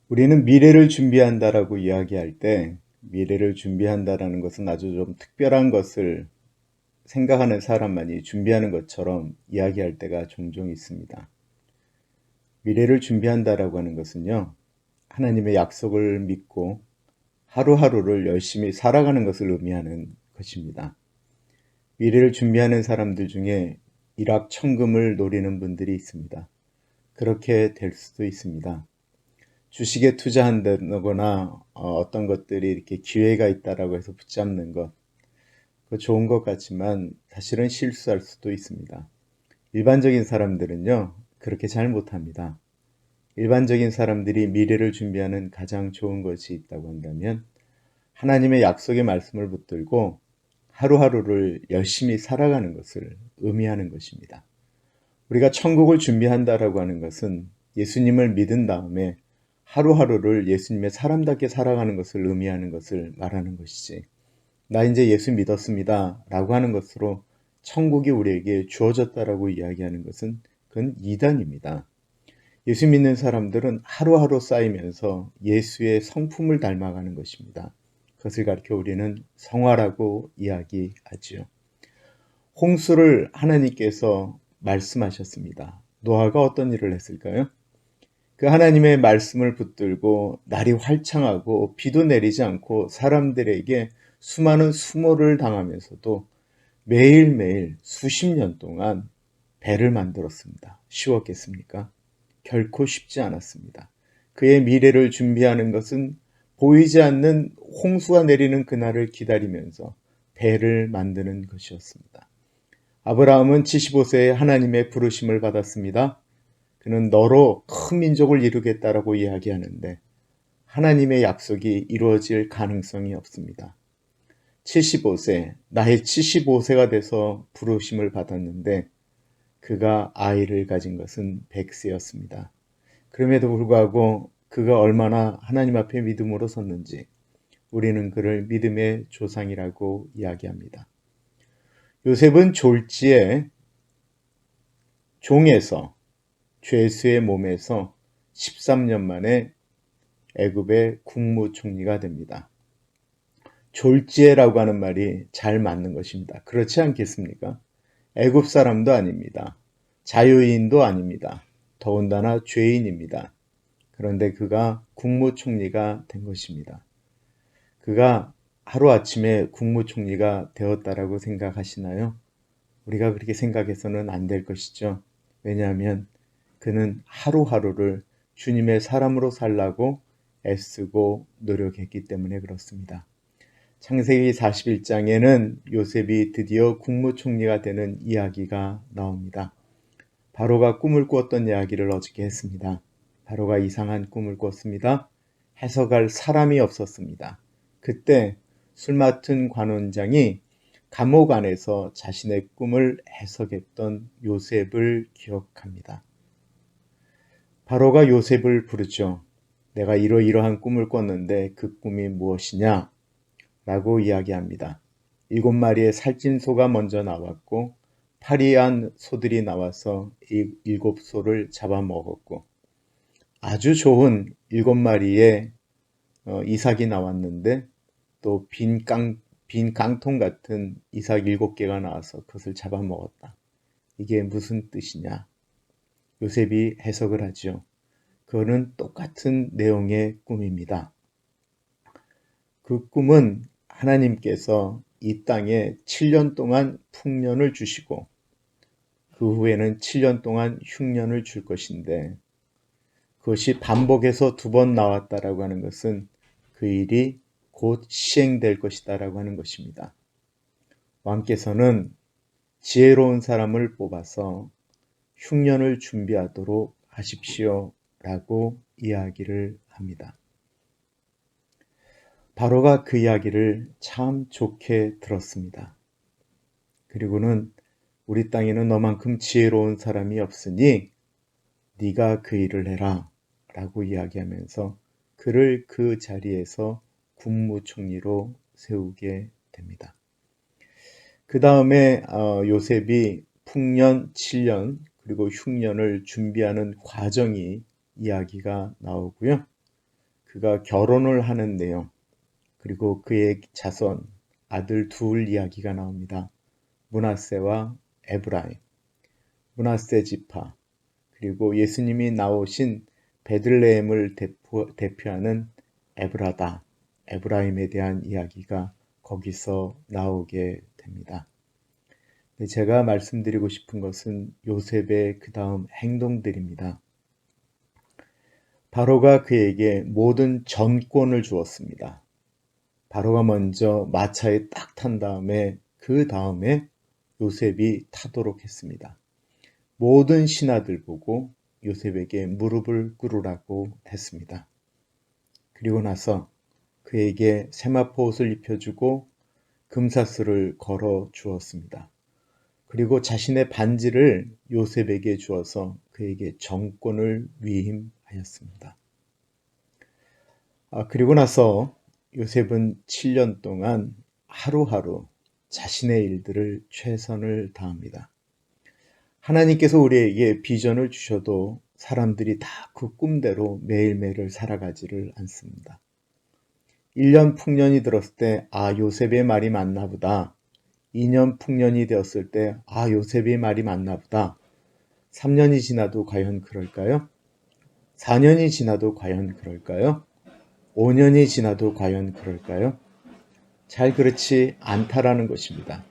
우리는 미래를 준비한다라고 이야기할 때 미래를 준비한다라는 것은 아주 좀 특별한 것을 생각하는 사람만이 준비하는 것처럼 이야기할 때가 종종 있습니다. 미래를 준비한다라고 하는 것은요, 하나님의 약속을 믿고 하루하루를 열심히 살아가는 것을 의미하는 것입니다. 미래를 준비하는 사람들 중에 일확천금을 노리는 분들이 있습니다. 그렇게 될 수도 있습니다. 주식에 투자한다거나 어떤 것들이 이렇게 기회가 있다라고 해서 붙잡는 것, 그거 좋은 것 같지만 사실은 실수할 수도 있습니다. 일반적인 사람들은요, 그렇게 잘 못합니다. 일반적인 사람들이 미래를 준비하는 가장 좋은 것이 있다고 한다면 하나님의 약속의 말씀을 붙들고 하루하루를 열심히 살아가는 것을 의미하는 것입니다. 우리가 천국을 준비한다라고 하는 것은 예수님을 믿은 다음에 하루하루를 예수님의 사람답게 살아가는 것을 의미하는 것을 말하는 것이지, 나 이제 예수 믿었습니다 라고 하는 것으로 천국이 우리에게 주어졌다라고 이야기하는 것은 그건 이단입니다. 예수 믿는 사람들은 하루하루 쌓이면서 예수의 성품을 닮아가는 것입니다. 그것을 가르쳐 우리는 성화라고 이야기하지요. 홍수를 하나님께서 말씀하셨습니다. 노아가 어떤 일을 했을까요? 그 하나님의 말씀을 붙들고 날이 활창하고 비도 내리지 않고 사람들에게 수많은 수모를 당하면서도 매일매일 수십 년 동안 배를 만들었습니다. 쉬웠겠습니까? 결코 쉽지 않았습니다. 그의 미래를 준비하는 것은 보이지 않는 홍수가 내리는 그날을 기다리면서 배를 만드는 것이었습니다. 아브라함은 75세에 하나님의 부르심을 받았습니다. 그는 너로 큰 민족을 이루겠다라고 이야기하는데 하나님의 약속이 이루어질 가능성이 없습니다. 75세, 나이 75세가 돼서 부르심을 받았는데 그가 아이를 가진 것은 100세였습니다. 그럼에도 불구하고 그가 얼마나 하나님 앞에 믿음으로 섰는지 우리는 그를 믿음의 조상이라고 이야기합니다. 요셉은 졸지에 종에서 죄수의 몸에서 13년 만에 애굽의 국무총리가 됩니다. 졸지에라고 하는 말이 잘 맞는 것입니다. 그렇지 않겠습니까? 애굽 사람도 아닙니다. 자유인도 아닙니다. 더군다나 죄인입니다. 그런데 그가 국무총리가 된 것입니다. 그가 하루아침에 국무총리가 되었다라고 생각하시나요? 우리가 그렇게 생각해서는 안 될 것이죠. 왜냐하면 그는 하루하루를 주님의 사람으로 살라고 애쓰고 노력했기 때문에 그렇습니다. 창세기 41장에는 요셉이 드디어 국무총리가 되는 이야기가 나옵니다. 바로가 꿈을 꾸었던 이야기를 어저께 했습니다. 바로가 이상한 꿈을 꿨습니다. 해석할 사람이 없었습니다. 그때 술 맡은 관원장이 감옥 안에서 자신의 꿈을 해석했던 요셉을 기억합니다. 바로가 요셉을 부르죠. 내가 이러이러한 꿈을 꿨는데 그 꿈이 무엇이냐? 라고 이야기합니다. 7마리의 살찐 소가 먼저 나왔고 파리한 소들이 나와서 7소를 잡아먹었고 아주 좋은 7마리의 이삭이 나왔는데 또 빈 깡통 같은 이삭 7개가 나와서 그것을 잡아먹었다. 이게 무슨 뜻이냐? 요셉이 해석을 하죠. 그거는 똑같은 내용의 꿈입니다. 그 꿈은 하나님께서 이 땅에 7년 동안 풍년을 주시고 그 후에는 7년 동안 흉년을 줄 것인데 그것이 반복해서 2번 나왔다라고 하는 것은 그 일이 곧 시행될 것이다라고 하는 것입니다. 왕께서는 지혜로운 사람을 뽑아서 흉년을 준비하도록 하십시오라고 이야기를 합니다. 바로가 그 이야기를 참 좋게 들었습니다. 그리고는 우리 땅에는 너만큼 지혜로운 사람이 없으니 네가 그 일을 해라 라고 이야기하면서 그를 그 자리에서 국무총리로 세우게 됩니다. 그 다음에 요셉이 풍년 7년 그리고 흉년을 준비하는 과정이 이야기가 나오고요. 그가 결혼을 하는 내용, 그리고 그의 자손, 아들 둘 이야기가 나옵니다. 므낫세와 에브라임, 므낫세 지파, 그리고 예수님이 나오신 베들레헴을 대표하는 에브라다, 에브라임에 대한 이야기가 거기서 나오게 됩니다. 제가 말씀드리고 싶은 것은 요셉의 그 다음 행동들입니다. 바로가 그에게 모든 전권을 주었습니다. 바로가 먼저 마차에 딱 탄 다음에 그 다음에 요셉이 타도록 했습니다. 모든 신하들 보고 요셉에게 무릎을 꿇으라고 했습니다. 그리고 나서 그에게 세마포 옷을 입혀주고 금사슬을 걸어 주었습니다. 그리고 자신의 반지를 요셉에게 주어서 그에게 정권을 위임하였습니다. 그리고 나서 요셉은 7년 동안 하루하루 자신의 일들을 최선을 다합니다. 하나님께서 우리에게 비전을 주셔도 사람들이 다 그 꿈대로 매일매일을 살아가지를 않습니다. 1년 풍년이 들었을 때 요셉의 말이 맞나 보다. 2년 풍년이 되었을 때 요셉의 말이 맞나 보다. 3년이 지나도 과연 그럴까요? 4년이 지나도 과연 그럴까요? 5년이 지나도 과연 그럴까요? 잘 그렇지 않다라는 것입니다.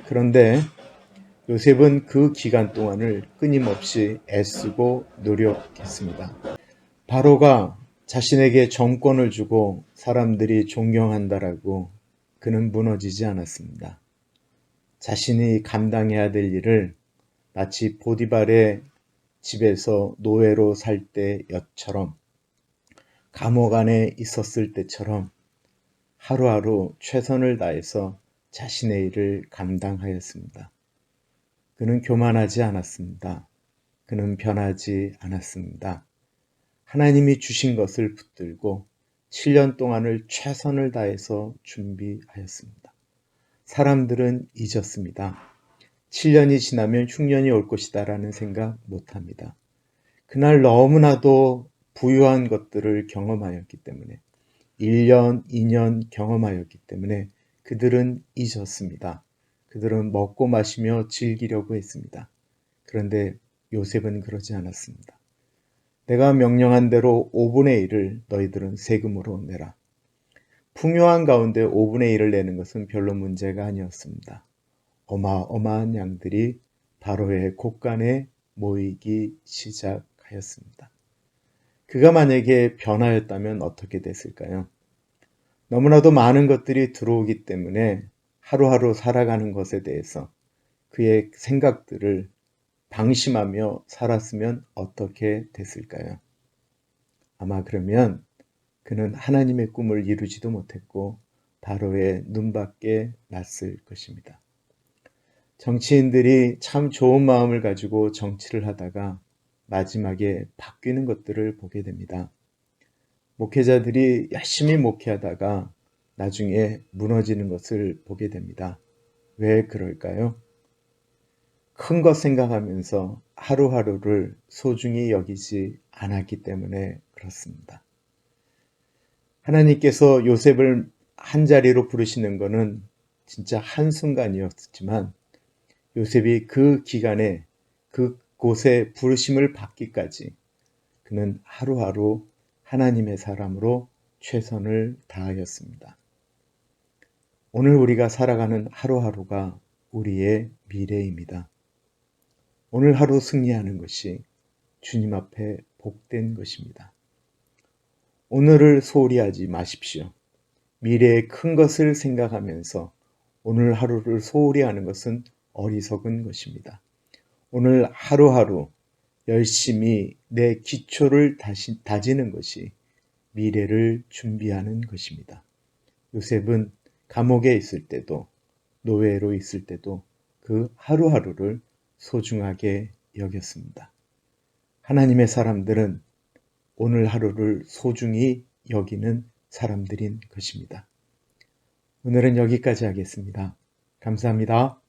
그런데 요셉은 그 기간 동안을 끊임없이 애쓰고 노력했습니다. 바로가 자신에게 정권을 주고 사람들이 존경한다라고 그는 무너지지 않았습니다. 자신이 감당해야 될 일을 마치 보디발의 집에서 노예로 살 때처럼 감옥 안에 있었을 때처럼 하루하루 최선을 다해서 자신의 일을 감당하였습니다. 그는 교만하지 않았습니다. 그는 변하지 않았습니다. 하나님이 주신 것을 붙들고 7년 동안을 최선을 다해서 준비하였습니다. 사람들은 잊었습니다. 7년이 지나면 흉년이 올 것이다 라는 생각 못합니다. 그날 너무나도 부유한 것들을 경험하였기 때문에 1년, 2년 경험하였기 때문에 그들은 잊었습니다. 그들은 먹고 마시며 즐기려고 했습니다. 그런데 요셉은 그러지 않았습니다. 내가 명령한 대로 5분의 1을 너희들은 세금으로 내라. 풍요한 가운데 5분의 1을 내는 것은 별로 문제가 아니었습니다. 어마어마한 양들이 바로의 곳간에 모이기 시작하였습니다. 그가 만약에 변하였다면 어떻게 됐을까요? 너무나도 많은 것들이 들어오기 때문에 하루하루 살아가는 것에 대해서 그의 생각들을 방심하며 살았으면 어떻게 됐을까요? 아마 그러면 그는 하나님의 꿈을 이루지도 못했고 바로의 눈밖에 났을 것입니다. 정치인들이 참 좋은 마음을 가지고 정치를 하다가 마지막에 바뀌는 것들을 보게 됩니다. 목회자들이 열심히 목회하다가 나중에 무너지는 것을 보게 됩니다. 왜 그럴까요? 큰 것 생각하면서 하루하루를 소중히 여기지 않았기 때문에 그렇습니다. 하나님께서 요셉을 한자리로 부르시는 것은 진짜 한순간이었지만 요셉이 그 기간에 그곳에 부르심을 받기까지 그는 하루하루 하나님의 사람으로 최선을 다하였습니다. 오늘 우리가 살아가는 하루하루가 우리의 미래입니다. 오늘 하루 승리하는 것이 주님 앞에 복된 것입니다. 오늘을 소홀히 하지 마십시오. 미래의 큰 것을 생각하면서 오늘 하루를 소홀히 하는 것은 어리석은 것입니다. 오늘 하루하루 열심히 내 기초를 다지는 것이 미래를 준비하는 것입니다. 요셉은 감옥에 있을 때도 노예로 있을 때도 그 하루하루를 소중하게 여겼습니다. 하나님의 사람들은 오늘 하루를 소중히 여기는 사람들인 것입니다. 오늘은 여기까지 하겠습니다. 감사합니다.